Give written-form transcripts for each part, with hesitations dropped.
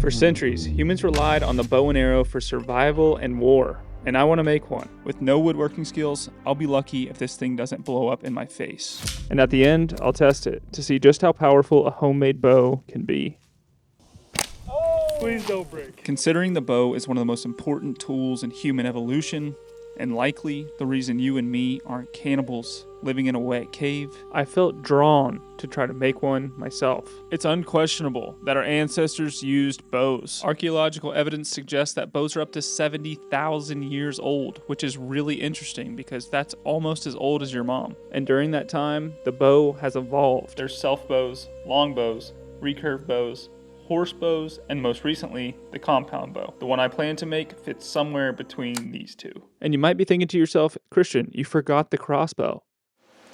For centuries, humans relied on the bow and arrow for survival and war, and I want to make one. With no woodworking skills, I'll be lucky if this thing doesn't blow up in my face. And at the end, I'll test it to see just how powerful a homemade bow can be. Please don't break. Considering the bow is one of the most important tools in human evolution, and likely the reason you and me aren't cannibals living in a wet cave, I felt drawn to try to make one myself. It's unquestionable that our ancestors used bows. Archaeological evidence suggests that bows are up to 70,000 years old, which is really interesting because that's almost as old as your mom. And during that time, the bow has evolved. There's self bows, long bows, recurve bows, horse bows, and most recently, the compound bow. The one I plan to make fits somewhere between these two. And you might be thinking to yourself, Christian, you forgot the crossbow.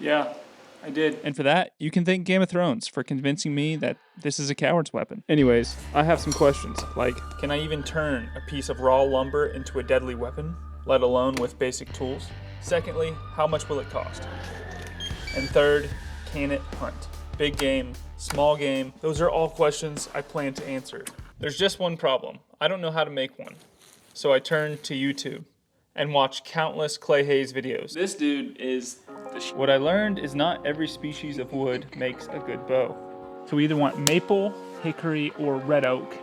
Yeah, I did. And for that, you can thank Game of Thrones for convincing me that this is a coward's weapon. Anyways, I have some questions, like, can I even turn a piece of raw lumber into a deadly weapon, let alone with basic tools? Secondly, how much will it cost? And third, can it hunt? Big game, small game, those are all questions I plan to answer. There's just one problem. I don't know how to make one. So I turned to YouTube and watched countless Clay Hayes videos. This dude is the What I learned is not every species of wood makes a good bow. So we either want maple, hickory, or red oak.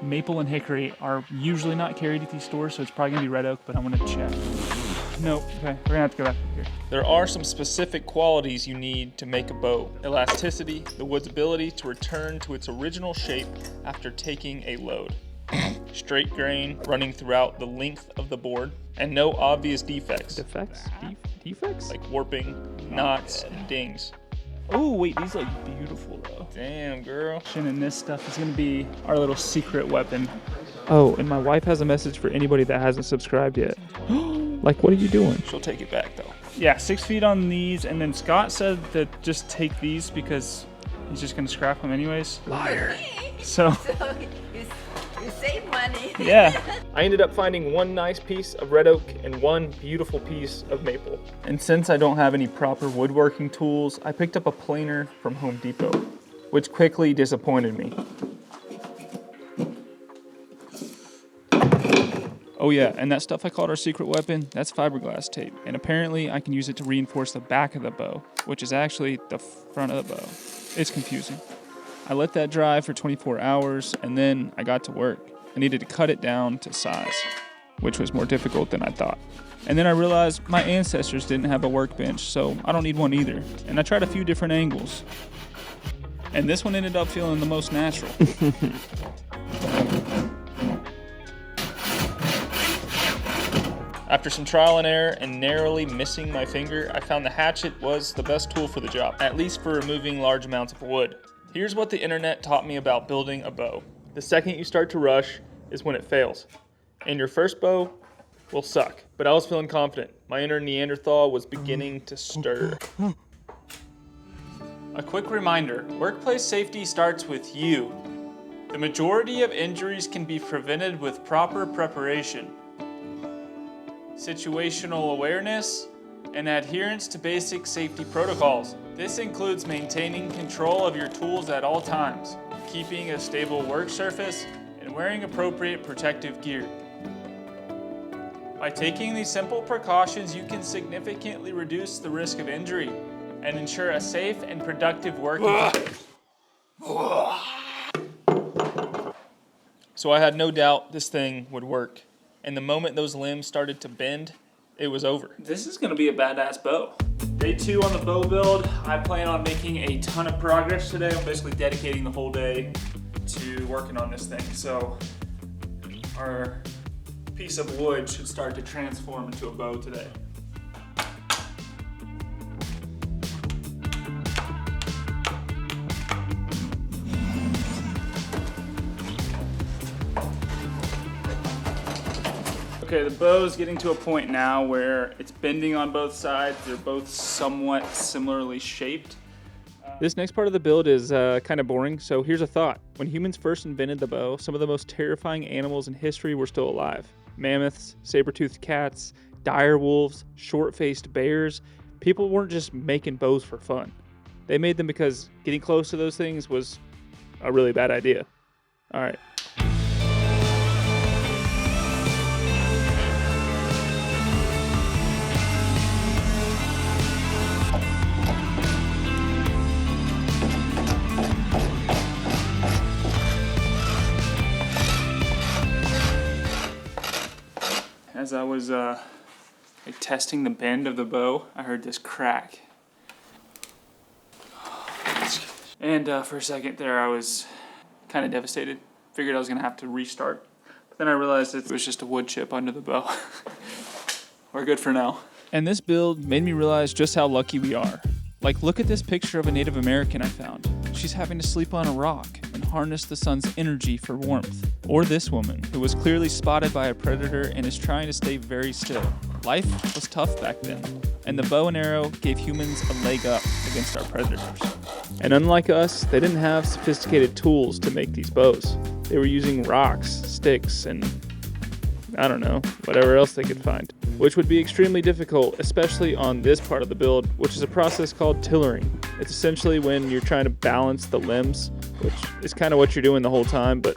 Maple and hickory are usually not carried at these stores, so it's probably gonna be red oak, but I'm gonna check. Nope, okay, we're gonna have to go back here. There are some specific qualities you need to make a bow. Elasticity, the wood's ability to return to its original shape after taking a load. Straight grain running throughout the length of the board, and no obvious defects. Defects? Like warping, knots, and dings. Oh, wait, these look beautiful though. Damn, girl. And this stuff is gonna be our little secret weapon. Oh, and my wife has a message for anybody that hasn't subscribed yet. Like, what are you doing? She'll take it back though. Yeah, 6 feet on these, and then Scott said that just take these because he's just gonna scrap them anyways. Liar. So you save money. Yeah. I ended up finding one nice piece of red oak and one beautiful piece of maple. And since I don't have any proper woodworking tools, I picked up a planer from Home Depot, which quickly disappointed me. Oh yeah, and that stuff I called our secret weapon, that's fiberglass tape. And apparently I can use it to reinforce the back of the bow, which is actually the front of the bow. It's confusing. I let that dry for 24 hours, and then I got to work. I needed to cut it down to size, which was more difficult than I thought. And then I realized my ancestors didn't have a workbench, so I don't need one either. And I tried a few different angles. And this one ended up feeling the most natural. After some trial and error and narrowly missing my finger, I found the hatchet was the best tool for the job, at least for removing large amounts of wood. Here's what the internet taught me about building a bow. The second you start to rush is when it fails. And your first bow will suck. But I was feeling confident. My inner Neanderthal was beginning to stir. A quick reminder, workplace safety starts with you. The majority of injuries can be prevented with proper preparation, situational awareness, and adherence to basic safety protocols. This includes maintaining control of your tools at all times, keeping a stable work surface, and wearing appropriate protective gear. By taking these simple precautions, you can significantly reduce the risk of injury and ensure a safe and productive work environment. So I had no doubt this thing would work. And the moment those limbs started to bend, it was over. This is gonna be a badass bow. Day 2 on the bow build. I plan on making a ton of progress today. I'm basically dedicating the whole day to working on this thing. So our piece of wood should start to transform into a bow today. Okay, the bow's getting to a point now where it's bending on both sides. They're both somewhat similarly shaped. This next part of the build is kind of boring, so here's a thought. When humans first invented the bow, some of the most terrifying animals in history were still alive. Mammoths, saber-toothed cats, dire wolves, short-faced bears. People weren't just making bows for fun. They made them because getting close to those things was a really bad idea. All right. As I was like testing the bend of the bow, I heard this crack. And for a second there, I was kind of devastated. Figured I was gonna have to restart. But then I realized it was just a wood chip under the bow. We're good for now. And this build made me realize just how lucky we are. Like, look at this picture of a Native American I found. She's having to sleep on a rock and harness the sun's energy for warmth. Or this woman, who was clearly spotted by a predator and is trying to stay very still. Life was tough back then, and the bow and arrow gave humans a leg up against our predators. And unlike us, they didn't have sophisticated tools to make these bows. They were using rocks, sticks, and I don't know, whatever else they could find, which would be extremely difficult, especially on this part of the build, which is a process called tillering. It's essentially when you're trying to balance the limbs, which is kind of what you're doing the whole time, but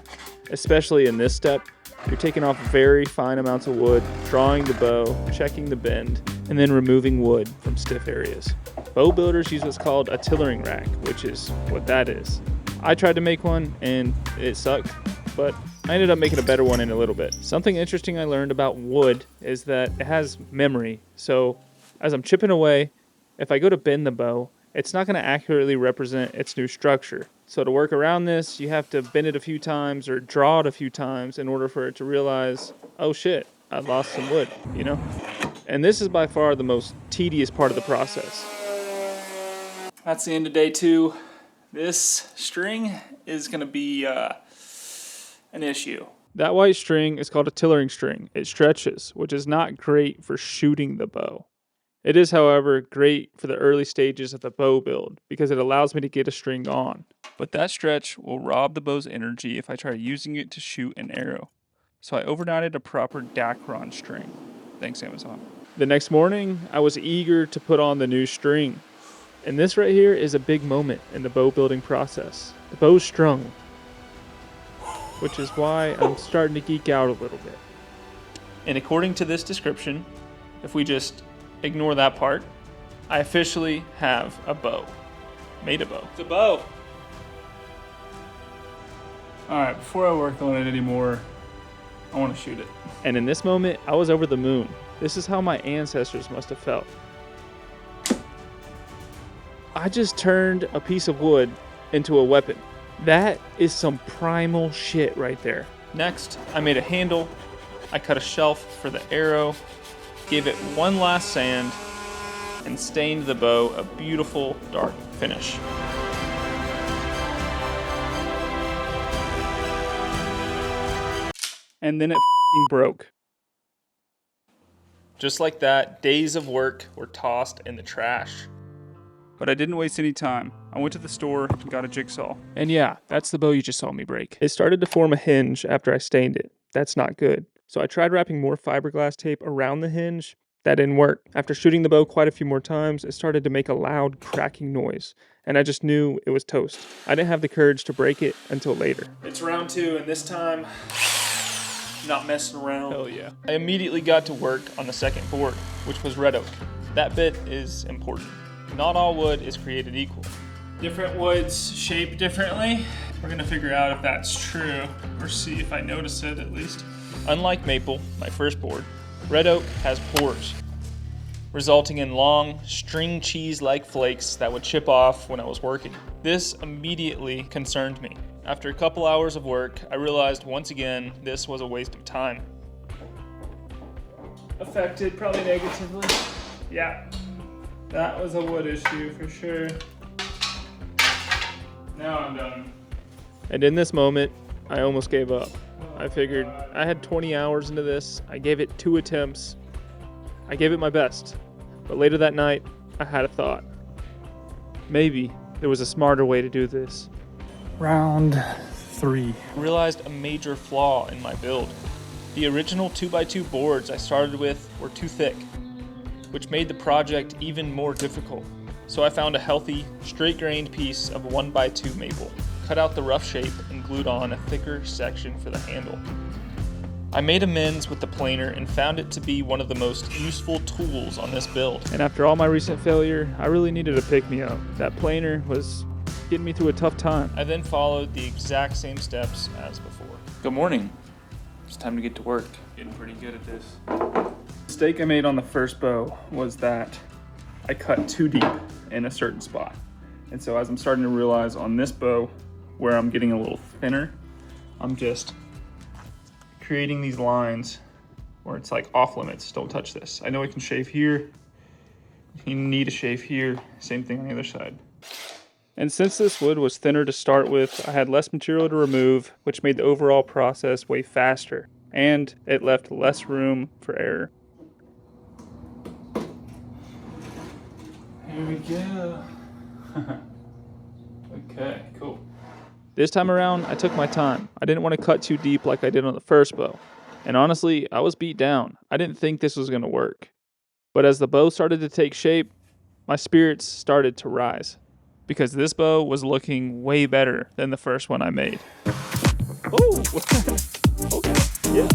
especially in this step, you're taking off very fine amounts of wood, drawing the bow, checking the bend, and then removing wood from stiff areas. Bow builders use what's called a tillering rack, which is what that is. I tried to make one and it sucked, but I ended up making a better one in a little bit. Something interesting I learned about wood is that it has memory. So as I'm chipping away, if I go to bend the bow, it's not going to accurately represent its new structure. So to work around this, you have to bend it a few times or draw it a few times in order for it to realize, oh shit, I lost some wood, you know? And this is by far the most tedious part of the process. That's the end of day 2. This string is going to be an issue. That white string is called a tillering string. It stretches, which is not great for shooting the bow. It is, however, great for the early stages of the bow build because it allows me to get a string on. But that stretch will rob the bow's energy if I try using it to shoot an arrow. So I overnighted a proper Dacron string. Thanks, Amazon. The next morning, I was eager to put on the new string. And this right here is a big moment in the bow building process. The bow's strung, which is why I'm starting to geek out a little bit. And according to this description, if we just ignore that part, I officially have a bow. Made a bow. It's a bow. Alright, before I work on it anymore, I want to shoot it. And in this moment, I was over the moon. This is how my ancestors must have felt. I just turned a piece of wood into a weapon. That is some primal shit right there. Next, I made a handle. I cut a shelf for the arrow, gave it one last sand, and stained the bow a beautiful dark finish. And then it f***ing broke. Just like that, days of work were tossed in the trash. But I didn't waste any time. I went to the store and got a jigsaw. And yeah, that's the bow you just saw me break. It started to form a hinge after I stained it. That's not good. So I tried wrapping more fiberglass tape around the hinge. That didn't work. After shooting the bow quite a few more times, it started to make a loud cracking noise. And I just knew it was toast. I didn't have the courage to break it until later. It's round 2, and this time, not messing around. Hell yeah. I immediately got to work on the second board, which was red oak. That bit is important. Not all wood is created equal. Different woods shape differently. We're gonna figure out if that's true, or see if I notice it at least. Unlike maple, my first board, red oak has pores, resulting in long, string cheese-like flakes that would chip off when I was working. This immediately concerned me. After a couple hours of work, I realized once again this was a waste of time. Affected probably negatively. Yeah. That was a wood issue for sure. Now I'm done. And in this moment, I almost gave up. I figured I had 20 hours into this. I gave it 2 attempts. I gave it my best. But later that night, I had a thought. Maybe there was a smarter way to do this. Round 3. I realized a major flaw in my build. The original 2x2 boards I started with were too thick, which made the project even more difficult. So I found a healthy, straight-grained piece of 1x2 maple, cut out the rough shape, and glued on a thicker section for the handle. I made amends with the planer and found it to be one of the most useful tools on this build. And after all my recent failure, I really needed a pick-me-up. That planer was getting me through a tough time. I then followed the exact same steps as before. Good morning. It's time to get to work. Getting pretty good at this. The mistake I made on the first bow was that I cut too deep in a certain spot. And so as I'm starting to realize on this bow, where I'm getting a little thinner, I'm just creating these lines where it's like off limits, don't touch this. I know I can shave here, you need to shave here, same thing on the other side. And since this wood was thinner to start with, I had less material to remove, which made the overall process way faster, and it left less room for error. Here we go. Okay, cool. This time around, I took my time. I didn't want to cut too deep like I did on the first bow. And honestly, I was beat down. I didn't think this was going to work. But as the bow started to take shape, my spirits started to rise, because this bow was looking way better than the first one I made. Oh, okay, yeah.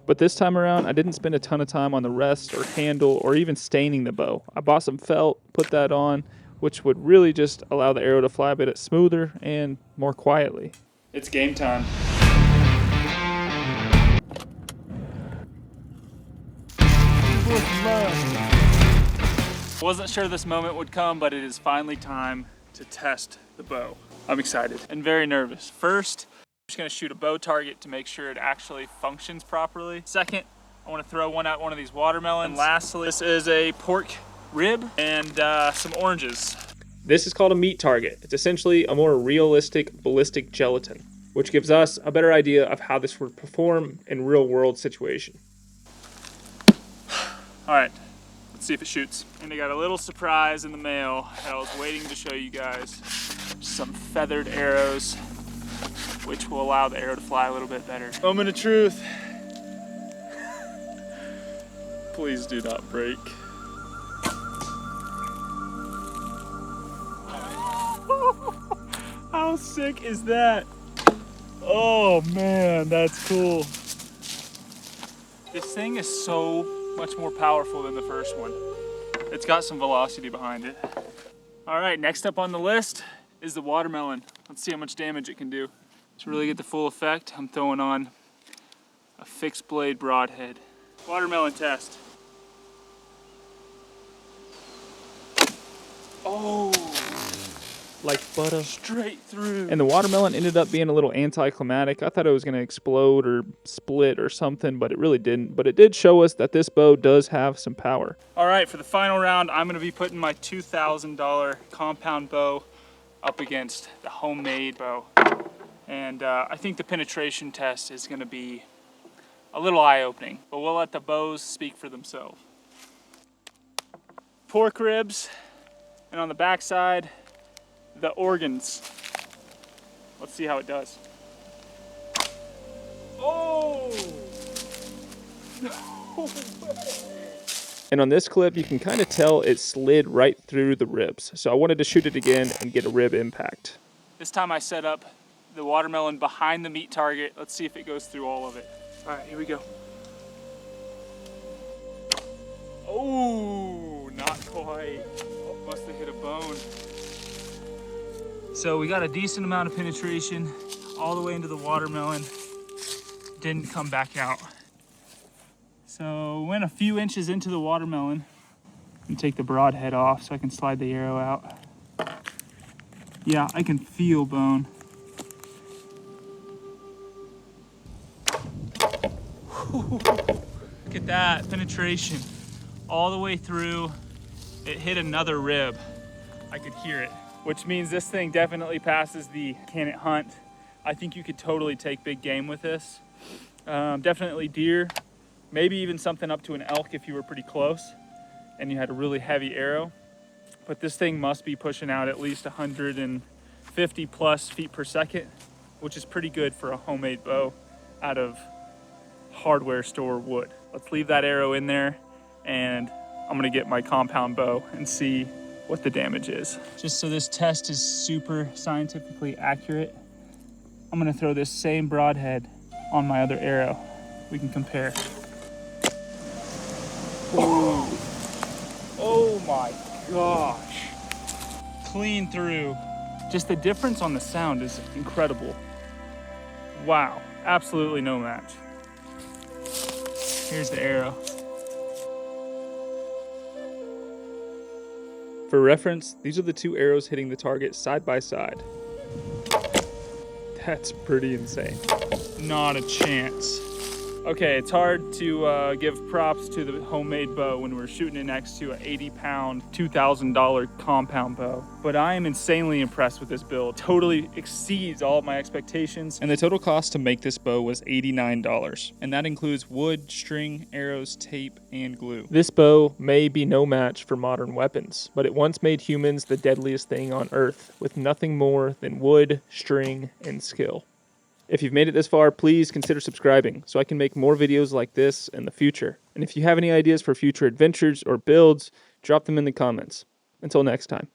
But this time around, I didn't spend a ton of time on the rest or handle or even staining the bow. I bought some felt, put that on, which would really just allow the arrow to fly a bit smoother and more quietly. It's game time. Wasn't sure this moment would come, but it is finally time to test the bow. I'm excited and very nervous. First, I'm just gonna shoot a bow target to make sure it actually functions properly. Second, I wanna throw one at one of these watermelons. And lastly, this is a pork rib and some oranges. This is called a meat target. It's essentially a more realistic ballistic gelatin, which gives us a better idea of how this would perform in real world situation. All right, let's see if it shoots. And I got a little surprise in the mail that I was waiting to show you guys. Some feathered arrows, which will allow the arrow to fly a little bit better. Moment of truth. Please do not break. How sick is that? Oh man, that's cool. This thing is so much more powerful than the first one. It's got some velocity behind it. All right, next up on the list is the watermelon. Let's see how much damage it can do. To really get the full effect, I'm throwing on a fixed blade broadhead. Watermelon test. Oh, like butter. Straight through. And the watermelon ended up being a little anticlimactic. I thought it was gonna explode or split or something, but it really didn't. But it did show us that this bow does have some power. All right, for the final round, I'm gonna be putting my $2,000 compound bow up against the homemade bow. And I think the penetration test is gonna be a little eye-opening, but we'll let the bows speak for themselves. Pork ribs, and on the back side, the organs. Let's see how it does. Oh! No way. And on this clip, you can kind of tell it slid right through the ribs. So I wanted to shoot it again and get a rib impact. This time I set up the watermelon behind the meat target. Let's see if it goes through all of it. All right, here we go. Oh, not quite. Oh, must have hit a bone. So we got a decent amount of penetration all the way into the watermelon. Didn't come back out. So went a few inches into the watermelon. And take the broadhead off so I can slide the arrow out. Yeah, I can feel bone. Look at that penetration. All the way through. It hit another rib. I could hear it. Which means this thing definitely passes the can it hunt. I think you could totally take big game with this. Definitely deer, maybe even something up to an elk if you were pretty close and you had a really heavy arrow. But this thing must be pushing out at least 150 plus feet per second, which is pretty good for a homemade bow out of hardware store wood. Let's leave that arrow in there and I'm gonna get my compound bow and see what the damage is. Just so this test is super scientifically accurate, I'm gonna throw this same broadhead on my other arrow. We can compare. Oh, oh my gosh. Clean through. Just the difference on the sound is incredible. Wow, absolutely no match. Here's the arrow. For reference, these are the two arrows hitting the target side by side. That's pretty insane. Not a chance. Okay, it's hard to give props to the homemade bow when we're shooting it next to an 80-pound, $2,000 compound bow. But I am insanely impressed with this build. Totally exceeds all of my expectations. And the total cost to make this bow was $89. And that includes wood, string, arrows, tape, and glue. This bow may be no match for modern weapons, but it once made humans the deadliest thing on Earth, with nothing more than wood, string, and skill. If you've made it this far, please consider subscribing so I can make more videos like this in the future. And if you have any ideas for future adventures or builds, drop them in the comments. Until next time.